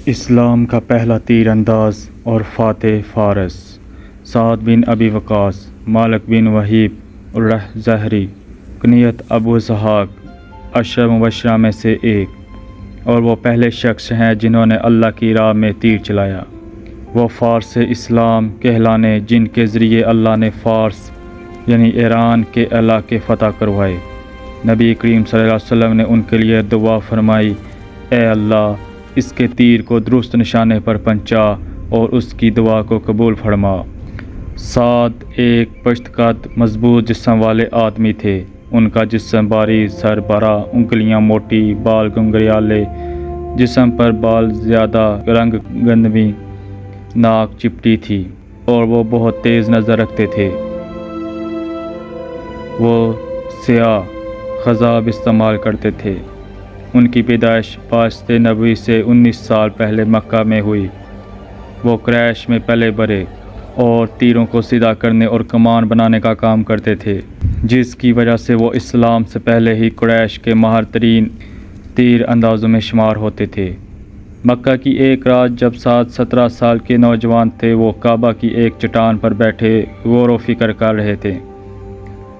اسلام کا پہلا تیر انداز اور فاتح فارس سعد بن ابی وقاص، مالک بن وہیب الرحزہری، کنیت ابو اسحاق، عشرہ مبشرہ میں سے ایک، اور وہ پہلے شخص ہیں جنہوں نے اللہ کی راہ میں تیر چلایا۔ وہ فارس اسلام کہلانے جن کے ذریعے اللہ نے فارس یعنی ایران کے علاقے فتح کروائے۔ نبی کریم صلی اللہ علیہ وسلم نے ان کے لیے دعا فرمائی، اے اللہ اس کے تیر کو درست نشانے پر پہنچا اور اس کی دعا کو قبول فرما۔ سعد ایک پشت قد مضبوط جسم والے آدمی تھے۔ ان کا جسم باری، سر بڑا، انگلیاں موٹی، بال گنگریالے، جسم پر بال زیادہ رنگ گندمی، ناک چپٹی تھی اور وہ بہت تیز نظر رکھتے تھے۔ وہ سیاہ خضاب استعمال کرتے تھے۔ ان کی پیدائش باسط نبوی سے 19 سال پہلے مکہ میں ہوئی۔ وہ قریش میں پلے بڑھے اور تیروں کو سیدھا کرنے اور کمان بنانے کا کام کرتے تھے، جس کی وجہ سے وہ اسلام سے پہلے ہی قریش کے ماہر ترین تیر اندازوں میں شمار ہوتے تھے۔ مکہ کی ایک رات جب سعد 17 سال کے نوجوان تھے، وہ کعبہ کی ایک چٹان پر بیٹھے غور و فکر کر رہے تھے۔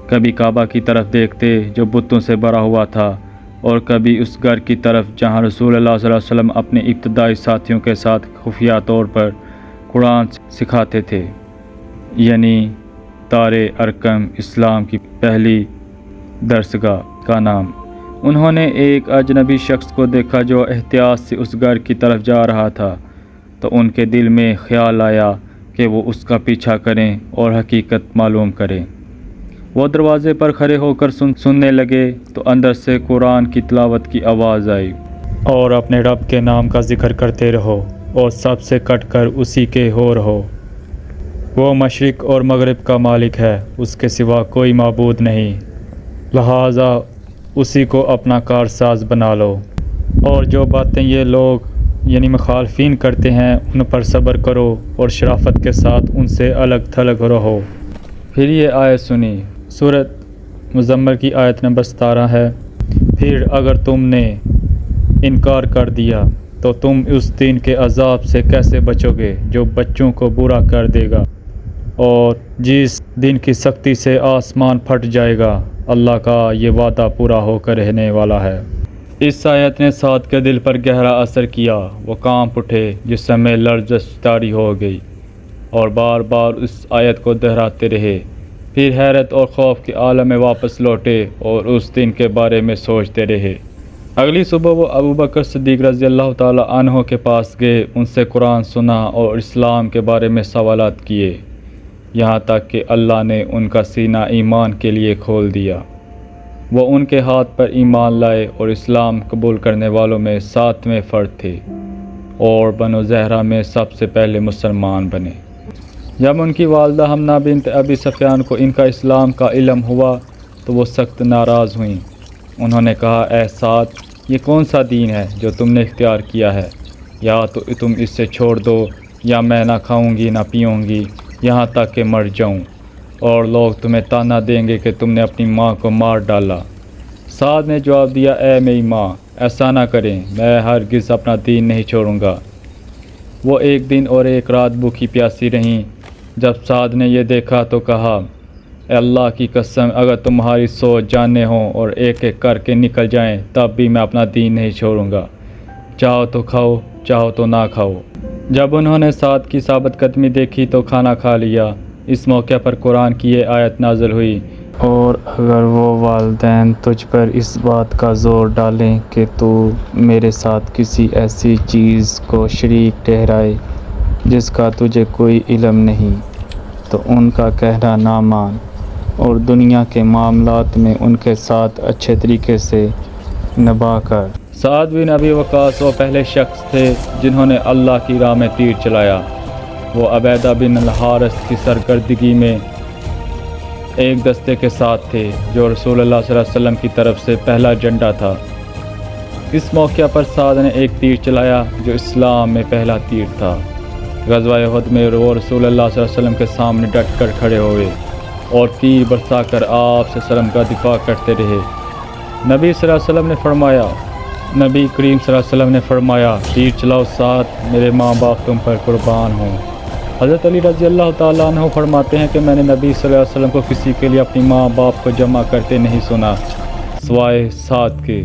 کبھی کعبہ کی طرف دیکھتے جو بتوں سے بھرا ہوا تھا، اور کبھی اس گھر کی طرف جہاں رسول اللہ صلی اللہ علیہ وسلم اپنے ابتدائی ساتھیوں کے ساتھ خفیہ طور پر قرآن سکھاتے تھے، یعنی دار ارقم، اسلام کی پہلی درسگاہ کا نام۔ انہوں نے ایک اجنبی شخص کو دیکھا جو احتیاط سے اس گھر کی طرف جا رہا تھا، تو ان کے دل میں خیال آیا کہ وہ اس کا پیچھا کریں اور حقیقت معلوم کریں۔ وہ دروازے پر کھڑے ہو کر سننے لگے تو اندر سے قرآن کی تلاوت کی آواز آئی، اور اپنے رب کے نام کا ذکر کرتے رہو اور سب سے کٹ کر اسی کے ہو رہو۔ وہ مشرق اور مغرب کا مالک ہے، اس کے سوا کوئی معبود نہیں، لہٰذا اسی کو اپنا کارساز بنا لو، اور جو باتیں یہ لوگ یعنی مخالفین کرتے ہیں ان پر صبر کرو اور شرافت کے ساتھ ان سے الگ تھلگ رہو۔ پھر یہ آیت سنی، سورۃ مزمل کی آیت نمبر 17 ہے۔ پھر اگر تم نے انکار کر دیا تو تم اس دن کے عذاب سے کیسے بچو گے جو بچوں کو برا کر دے گا، اور جس دن کی سختی سے آسمان پھٹ جائے گا۔ اللہ کا یہ وعدہ پورا ہو کر رہنے والا ہے۔ اس آیت نے سعد کے دل پر گہرا اثر کیا۔ وہ کانپ اٹھے، جسم میں لرزش طاری ہو گئی، اور بار بار اس آیت کو دہراتے رہے۔ پھر حیرت اور خوف کے عالم میں واپس لوٹے اور اس دن کے بارے میں سوچتے رہے۔ اگلی صبح وہ ابوبکر صدیق رضی اللہ تعالی عنہ کے پاس گئے، ان سے قرآن سنا اور اسلام کے بارے میں سوالات کیے، یہاں تک کہ اللہ نے ان کا سینہ ایمان کے لیے کھول دیا۔ وہ ان کے ہاتھ پر ایمان لائے اور اسلام قبول کرنے والوں میں 7ویں فرد تھے، اور بنو زہرہ میں سب سے پہلے مسلمان بنے۔ جب ان کی والدہ حمنہ بنت ابی سفیان کو ان کا اسلام کا علم ہوا تو وہ سخت ناراض ہوئیں۔ انہوں نے کہا، اے سعد، یہ کون سا دین ہے جو تم نے اختیار کیا ہے؟ یا تو تم اس سے چھوڑ دو، یا میں نہ کھاؤں گی نہ پیوں گی یہاں تک کہ مر جاؤں، اور لوگ تمہیں تانا دیں گے کہ تم نے اپنی ماں کو مار ڈالا۔ سعد نے جواب دیا، اے میری ماں، ایسا نہ کریں، میں ہرگز اپنا دین نہیں چھوڑوں گا۔ وہ ایک دن اور ایک رات بھوکی پیاسی رہیں۔ جب سعد نے یہ دیکھا تو کہا، اے اللہ کی قسم، اگر تمہاری سوچ جاننے ہوں اور ایک ایک کر کے نکل جائیں تب بھی میں اپنا دین نہیں چھوڑوں گا، چاہو تو کھاؤ، چاہو تو نہ کھاؤ۔ جب انہوں نے سعد کی ثابت قدمی دیکھی تو کھانا کھا لیا۔ اس موقع پر قرآن کی یہ آیت نازل ہوئی، اور اگر وہ والدین تجھ پر اس بات کا زور ڈالیں کہ تو میرے ساتھ کسی ایسی چیز کو شریک ٹھہرائے جس کا تجھے کوئی علم نہیں، تو ان کا کہنا نہ مان، اور دنیا کے معاملات میں ان کے ساتھ اچھے طریقے سے نبھا کر۔ سعد بن ابی وقاص وہ پہلے شخص تھے جنہوں نے اللہ کی راہ میں تیر چلایا۔ وہ عبیدہ بن الحارث کی سرکردگی میں ایک دستے کے ساتھ تھے جو رسول اللہ صلی اللہ علیہ وسلم کی طرف سے پہلا جھنڈا تھا۔ اس موقع پر سعد نے ایک تیر چلایا جو اسلام میں پہلا تیر تھا۔ غزوہ احد میں وہ رسول اللہ صلی اللہ علیہ وسلم کے سامنے ڈٹ کر کھڑے ہوئے اور تیر برسا کر آپ صلی اللہ علیہ وسلم کا دفاع کرتے رہے۔ نبی صلی اللہ علیہ وسلم نے فرمایا، نبی کریم صلی اللہ علیہ وسلم نے فرمایا تیر چلاؤ سعد، میرے ماں باپ تم پر قربان ہوں۔ حضرت علی رضی اللہ تعالیٰ عنہ فرماتے ہیں کہ میں نے نبی صلی اللہ علیہ وسلم کو کسی کے لیے اپنی ماں باپ کو جمع کرتے نہیں سنا سوائے سعد کے۔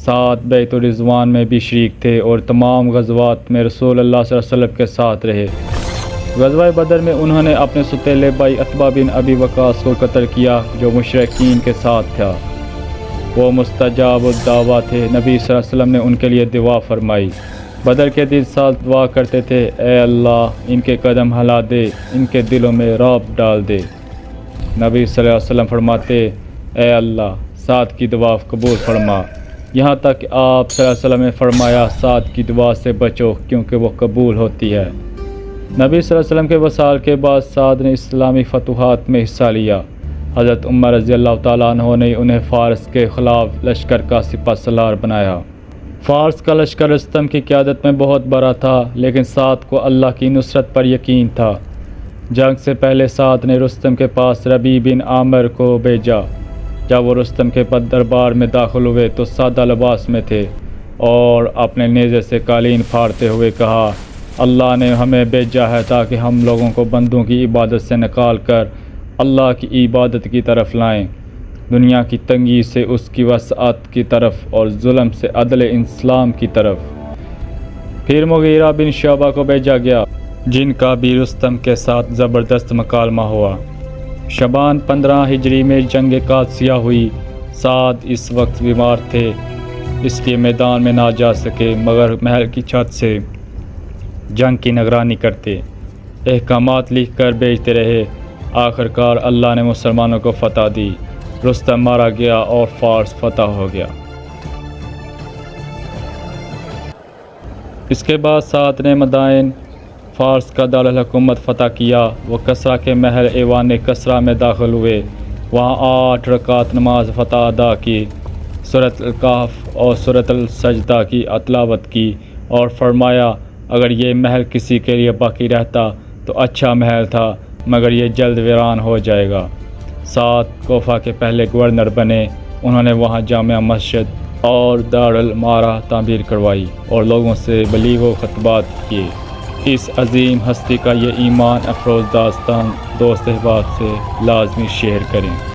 سعد بیت الرضوان میں بھی شریک تھے اور تمام غزوات میں رسول اللہ صلی اللہ علیہ وسلم کے ساتھ رہے۔ غزوہ بدر میں انہوں نے اپنے ستیلے بھائی عتبہ بن ابی وقاص کو قتل کیا جو مشرکین کے ساتھ تھا۔ وہ مستجاب الدعویٰ تھے، نبی صلی اللہ علیہ وسلم نے ان کے لیے دعا فرمائی۔ بدر کے دن ساتھ دعا کرتے تھے، اے اللہ ان کے قدم ہلا دے، ان کے دلوں میں رعب ڈال دے۔ نبی صلی اللہ علیہ وسلم فرماتے، اے اللہ سعد کی دعا قبول فرما، یہاں تک کہ آپ صلی اللہ علیہ وسلم نے فرمایا سعد کی دعا سے بچو کیونکہ وہ قبول ہوتی ہے۔ نبی صلی اللہ علیہ وسلم کے وصال کے بعد سعد نے اسلامی فتوحات میں حصہ لیا۔ حضرت عمر رضی اللہ تعالیٰ عنہ نے انہیں فارس کے خلاف لشکر کا سپہ سالار بنایا۔ فارس کا لشکر رستم کی قیادت میں بہت بڑا تھا، لیکن سعد کو اللہ کی نصرت پر یقین تھا۔ جنگ سے پہلے سعد نے رستم کے پاس ربیع بن عامر کو بھیجا۔ جب وہ رستم کے دربار میں داخل ہوئے تو سادہ لباس میں تھے اور اپنے نیزے سے قالین پھاڑتے ہوئے کہا، اللہ نے ہمیں بھیجا ہے تاکہ ہم لوگوں کو بندوں کی عبادت سے نکال کر اللہ کی عبادت کی طرف لائیں، دنیا کی تنگی سے اس کی وسعت کی طرف اور ظلم سے عدل اسلام کی طرف۔ پھر مغیرہ بن شعبہ کو بھیجا گیا جن کا بھی رستم کے ساتھ زبردست مکالمہ ہوا۔ شعبان 15 ہجری میں جنگ قادسیہ ہوئی۔ سعد اس وقت بیمار تھے اس لیے میدان میں نہ جا سکے، مگر محل کی چھت سے جنگ کی نگرانی کرتے، احکامات لکھ کر بھیجتے رہے۔ آخر کار اللہ نے مسلمانوں کو فتح دی، رستم مارا گیا اور فارس فتح ہو گیا۔ اس کے بعد سعد نے مدائن فارس کا دارالحکومت فتح کیا۔ وہ کسریٰ کے محل ایوان کسریٰ میں داخل ہوئے، وہاں 8 رکعت نماز فتح ادا کی، سورۃ الکہف اور سورۃ السجدہ کی تلاوت کی اور فرمایا اگر یہ محل کسی کے لیے باقی رہتا تو اچھا محل تھا، مگر یہ جلد ویران ہو جائے گا۔ سعد کوفہ کے پہلے گورنر بنے، انہوں نے وہاں جامع مسجد اور دارالمعارہ تعمیر کروائی اور لوگوں سے بلیغ و خطبات کیے۔ اس عظیم ہستی کا یہ ایمان افروز داستان دوست احباب سے لازمی شیئر کریں۔